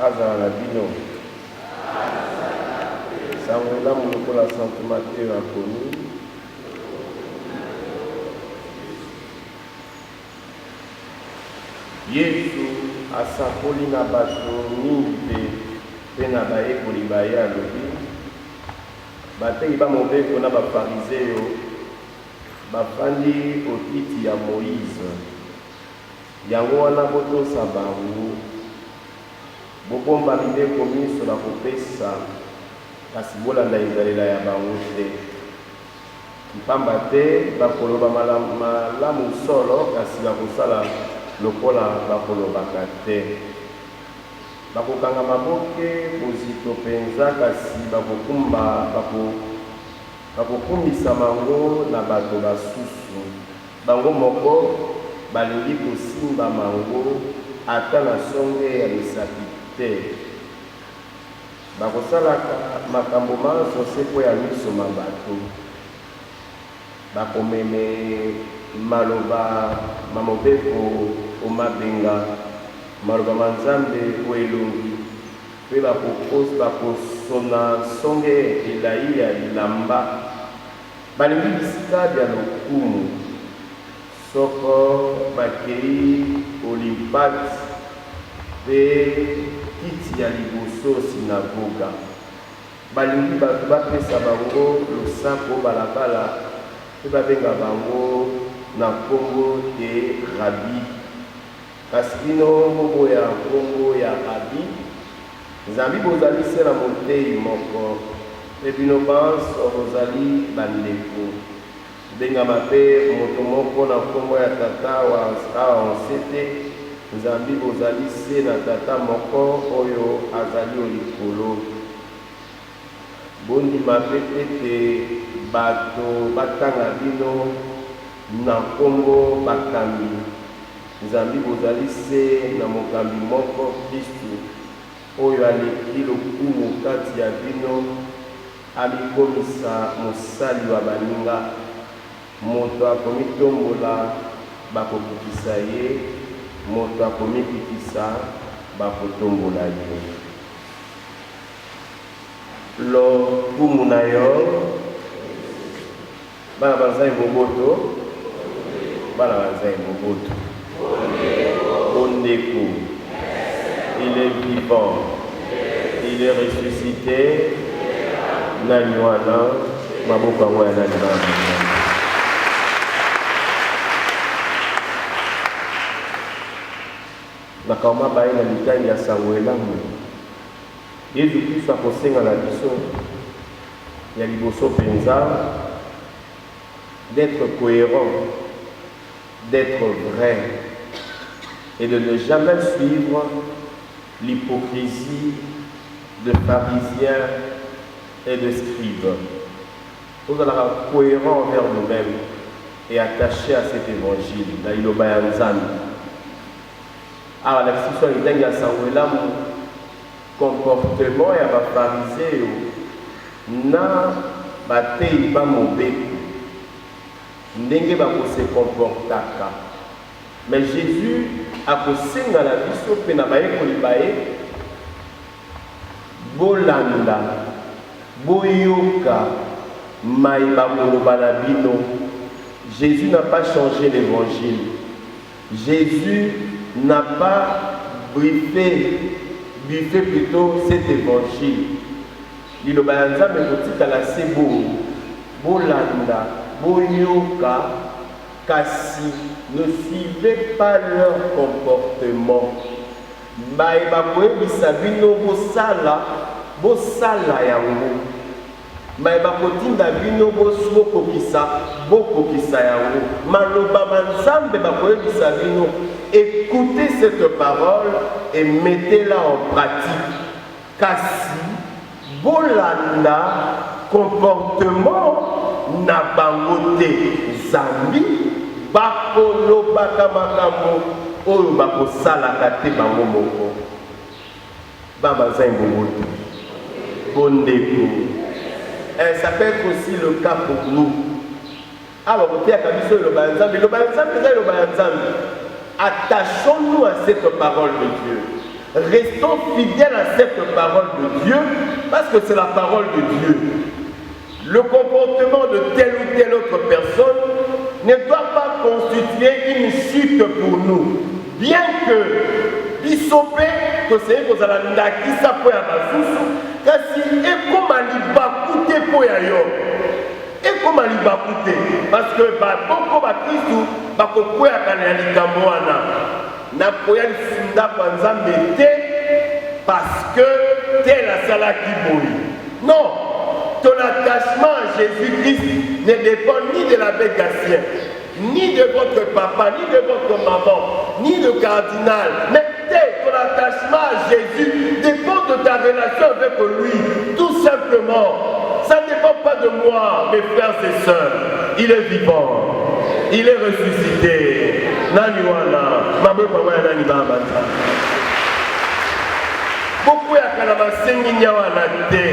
azala na bino. Sango elamu lokola Saint Matthieu akomi. Yesu asakoli na bato mingi mpe na bayekoli baye alobi bateki bamobeko na bafarizeo bafandi otiti ya Moïse. Yango wana botosa bango bobomba mibeko miso na kopesa kasi bolanda ezalela ya bango te. Pamba te bakoloba malamu solo kasi bakosala lokola bakolobaka te. Bakokanga maboke bozito penza kasi bakokumbisa bango na bato basusu. Bango moko balingi kosimba mango ata na songe ya misapi te. Bakosalaka makambo manso se po ya miso mabato. Bakomeme maloba mamobeko omabenga maloba manzambe o elongi mpe bakosona songe elai ya bilamba. Balingi bisika bya lokumu soko bakei olimpati mpe kiti ya liboso sinagoga. Balingi bato bapesa bango losambo balabala mpe babenga bango na nkombo te rabi. Kasi bino moboya nkombo ya rabi nzambi bozali se na motei moko mpe bino banso bozali bandeko. Bengama mpe moto moko na nkombo ya tata awa onsete nzambi bozali se na tata moko oyo azali olikolo. Bondima mpe ete bato batanga bino na nkombo bakambi. Nzambi bozali se na mokambi moko Kristu oyo aleki lokumu kati ya bino amikomisa mosali wa baninga. Moto akomitombola bakokitisa ye, moto akomikitisa bakotombola ye. Lokumu na yo bana banzai boboto, bana banzai boboto. Ondeko, il est vivant, il est ressuscité. Nanywana maboka ngoya nanywana. Nakama baye na mitani ya sango elamu. Yesu Kristo akosenga na biso ya liboso penza d'être cohérent, d'être vrai et de ne jamais suivre l'hypocrisie de pharisiens et de scribes. Nous allons être cohérents envers nous-mêmes et attachés à cet évangile. Là, il y a un alors, la question est qu'il y a un comportement et un pharisien na batei ba mobeko ndenge bako se comportaka. Mais Jésus a kosenga la biso pe na bayekoli baye bolanda boyoka maïba koloba na bino. Jésus n'a pas changé l'évangile. Jésus n'a pas buffé plutôt cet évangile. Il obayanza me kotika la sebo bolanda boyoka kasi ne suivez pas leur comportement. Maïba koyebisa bino bosala yango. Maïba kotinda bino bokokisa yango. Maloba manzambe bakoyebisa bino. Écoutez cette parole et mettez-la en pratique. Kasi bolanda comportement na bangote zambi bakoloba makambo oyo bakosalaka te bango moko. Baba Zaimboboto bondeko. Ça peut être aussi le cas pour nous. Alors, on peut dire que le banzambe, attachons-nous à cette parole de Dieu. Restons fidèles à cette parole de Dieu, parce que c'est la parole de Dieu. Le comportement de telle ou telle autre personne ne doit pas constituer une chute pour nous. Bien que bisope, que c'est que ça n'a kisa po ya basusu, kasi ekoma libakute po ya yo. Ekoma libakute, parce que beaucoup ba Kristu bakokoya kana likambo wana. Na koya lisinda kwa Nzambe te parce que tel a sala ki boyi. Non, ton attachement à Jésus-Christ ne dépend ni de l'abbé Gatien, ni de votre papa, ni de votre maman, ni de cardinal. Mais ton attachement à Jésus dépend de ta relation avec lui, tout simplement. Ça ne dépend pas de moi, mes frères et sœurs. Il est vivant, il est ressuscité. Nani wana, mabe kwa nani baba. Beaucoup ya kana masengi nyawana te,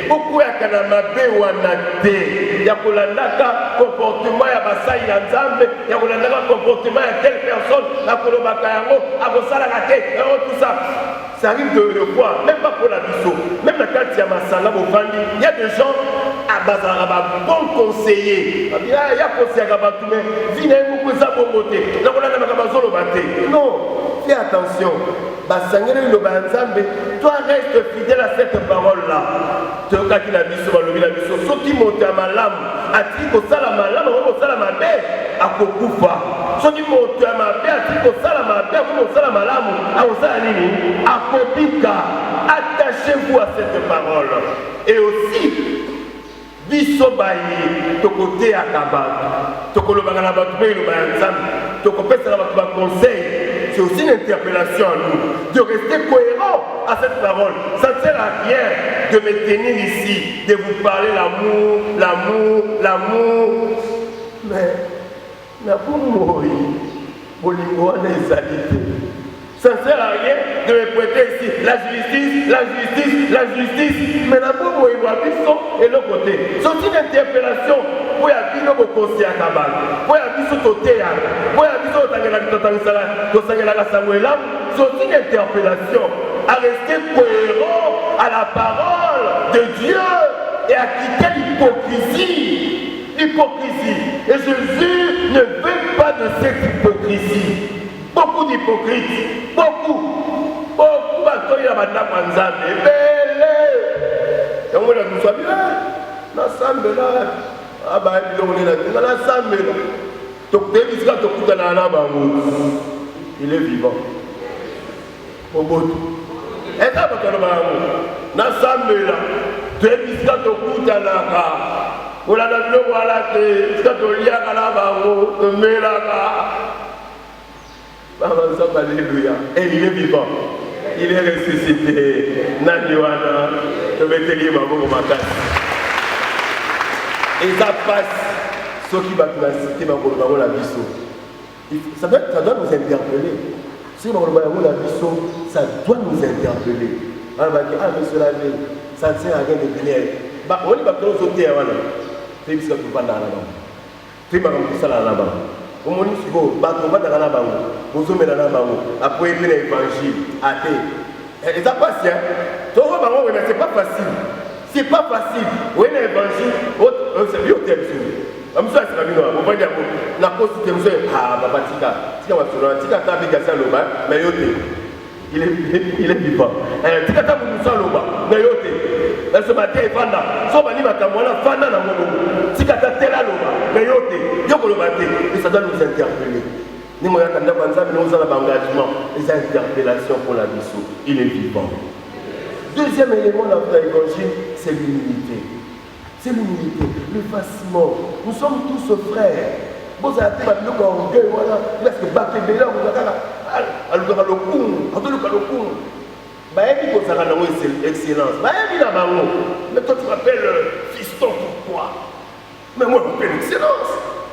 beaucoup ya kana mabe wana te. Ya kolandaka comportement ya basai na Nzambe, ya kolandaka comportement ya telle personne, na kolobaka yango, akosala ka te, tout ça. Ça arrive de le voir, même pas pour la biso, même la carte ya masala bovandi, il y a des gens à bazaraba bon conseiller. Il y a conseiller à Gabatoumé, vine beaucoup ça bon côté. Donc on a na bazolo baté. Non, fais attention. Basangere lo banzambe, toi reste fidèle à cette parole là. Tu as qui la biso balobi la biso, ceux qui montent à malam, a dit ko sala malam, ko sala mabe, a kokufa. Ceux qui montent à mabe, a dit ko sala mabe, ko sala malam, a osala nini? A kopika. Attachez-vous à cette parole. Et aussi biso bayi to côté à Kaba, to kolobanga na batu pe lo banzambe, to kopesa na batu ba conseil. C'est aussi une interpellation à nous, de rester cohérent à cette parole. Ça ne sert à rien de me tenir ici, de vous parler l'amour, l'amour, l'amour. Mais, pour mourir, ça ne sert à rien de me prêter ici la justice, la justice, la justice. Mais pour mourir, et l'autre côté. C'est aussi une interpellation. Pour y avoir un conseil à Kabal, pour y avoir un côté, pour y avoir c'est aussi une interpellation à rester cohérent à la parole de Dieu et à quitter l'hypocrisie. L'hypocrisie. Et Jésus ne veut pas de cette hypocrisie. Beaucoup d'hypocrites, beaucoup il y a ah bah il est vivant. Alléluia. Et il est vivant. Il est ressuscité. Naniwana, je vais te lire ma carte. Et ça passe. Ce qui va te citer, la biso. Ça doit nous interpeller. Si on la biso, ça doit nous interpeller. On va dire, ah, monsieur l'abbé, ça ne sert à rien de venir. On va te sauter avant. Tu sais ce que tu vas dans la main. Tu vas me dire là-bas. Au moins, si vous êtes dans la banque, vous êtes dans la banque, après l'évangile, athée. Et ça passe, hein? C'est pas facile. C'est pas facile. Vous avez l'évangile, c'est bien au thème. Comme ça, c'est la vie noire. Vous voyez, la cause de thème, ah, papa, tika, mais il est vivant. Tika, mais ce matin, il fanda. So bani makamwana fanda na mono. Tikata tela loba. Meyote. Yoko loba te. Et ça doit nous interpeller. Ni moya kanda banza nous avons un engagement. Les interpellations pour la biso. Il est vivant. Deuxième élément de l'évangile, c'est l'humilité. C'est l'humilité, le facilement. Nous sommes tous frères. Vous avez été battu dans l'orgueil, voilà. Parce que battu de là, vous avez le coup. Excellence. Mais toi tu m'appelles fiston, pourquoi? Mais moi je m'appelle excellence.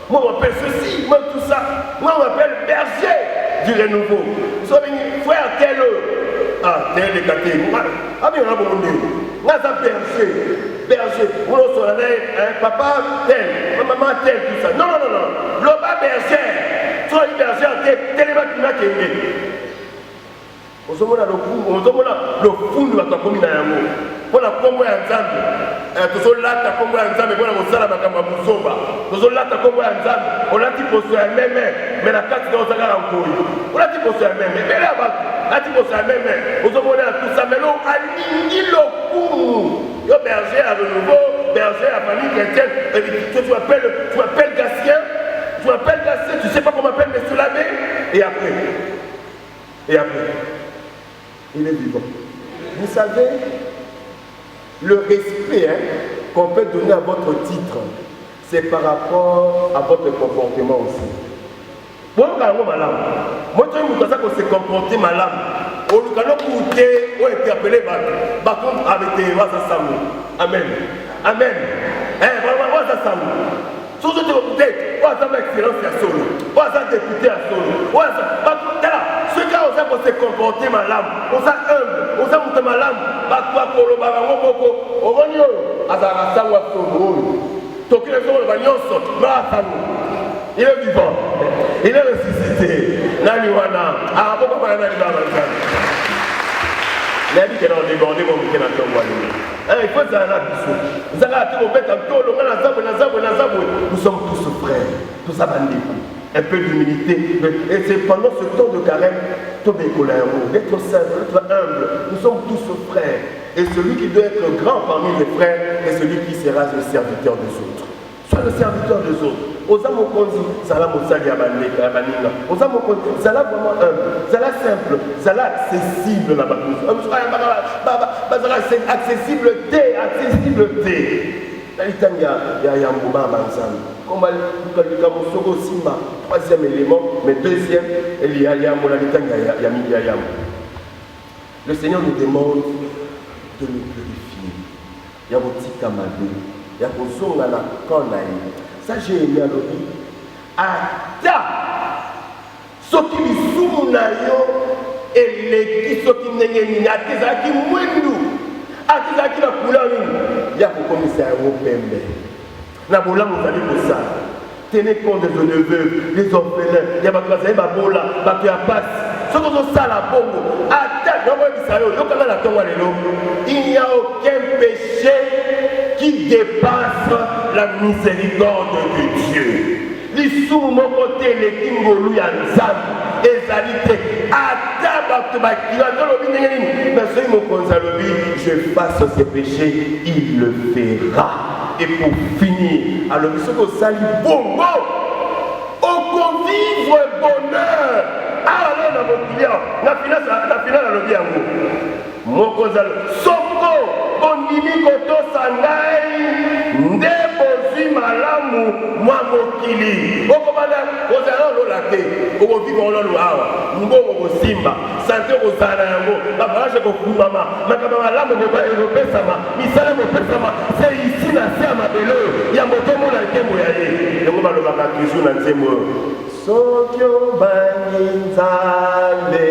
Moi je m'appelle ceci, moi tout ça. Moi je m'appelle berger du renouveau. Vous savez, frère tel. Ah, tel est gâté. Ah, mais on a beaucoup de monde. On a berger. On a un papa tel, maman tel, tout ça. Non. L'homme berger. Toi, berger, tel est ma qui m'a. le fond de la commune. Pour la Congo et Nzambe, toujours là, ta Congo et Nzambe, pour la Mosala, ma Kamba Moussoba, toujours là, ta Congo et Nzambe, on l'a dit pour se même, mais la carte de Osaka en Koyi, on l'a dit pour se même, mais là, tu peux se même, on se monnaie à tout ça, mais l'eau a l'île au cou. Yo berger à renouveau, berger à famille chrétienne, tu appelles Gatien, tu sais pas comment appelle M. l'abbé, et après, il est vivant. Vous savez, le respect qu'on peut donner à votre titre, c'est par rapport à votre comportement aussi. Moi, je se comporter malade. On a été appelé avec des Wazasamu. Amen. Amen. Wazasamu. Surtout écouter, Wazama excellence à solo. Wazama député à solo. Ceux qui ont se comporter malade, on s'est humble, on s'est monté malade. Bakwa Kolo Barango, Oronio, Azarasawa Solo. Tokyo Solo Banyoso, Marathano. Il est vivant. Il est ressuscité. Naniwana. Ah, pourquoi pas Nani Barangan? Il a dit qu'il a débordé mon week-end à Tongwani. Il faut que ça aille nous sommes tous frères. Tout ça va un peu d'humilité. Et c'est pendant ce temps de carême, d'être simple, d'être humble. Nous sommes tous frères. Et celui qui doit être grand parmi les frères est celui qui sera le serviteur des autres. Sois le serviteur des autres. Osa mokonzi, zala mosali ya bandeka ya baninga. Osa mokonzi, zala vraiment humble, zala simple, zala accessible na bakuzi. Zala accessible té. Talitanga ya mbuma banzami. Comme le Mosoko Simba, troisième élément, mais deuxième, il y a Yamolalitanga Yam. Le Seigneur nous demande de nous purifier. Yabotika Madou, Yabosonga na Konaï. Ça j'ai aimé à l'autre. Ata soki lisumu na yo eleki soki ndenge nini atezalaki mwendu atezalaki na couleur nini ya kokomisa yango pembe na bolamu ozali kosala. Tenez compte de vos neveux, les orphelins, ya bato bazali babola bato ya pasi soki ozosala bongo ata nakoyebisa yo yokanga na ntongo lelo il n'y a aucun péché qui dépasse la miséricorde de Dieu. Lisumu moko te eleki ngolu ya Nzambe ezali te ata bato bakila tolobi ndenge nini na soki mokonzi alobi je fasse ce péché il le fera. Et pour finir alobi soki osali bongo okovivre bonheur awa na mokili na finale alobi yango mokonzi alobi soko bondimi kotosa ngai nde bozwi malamu mwa mokili okobana kozala olola te okovivre ololo awa mbongo kosimba sante kozala na yango babarage kokumama makambo malamu ekopesama misala ekopesama se isi na se ya mabele ya motomona nkembo ya ye yango balobaka toujours na nzembo soki obangi Nzambe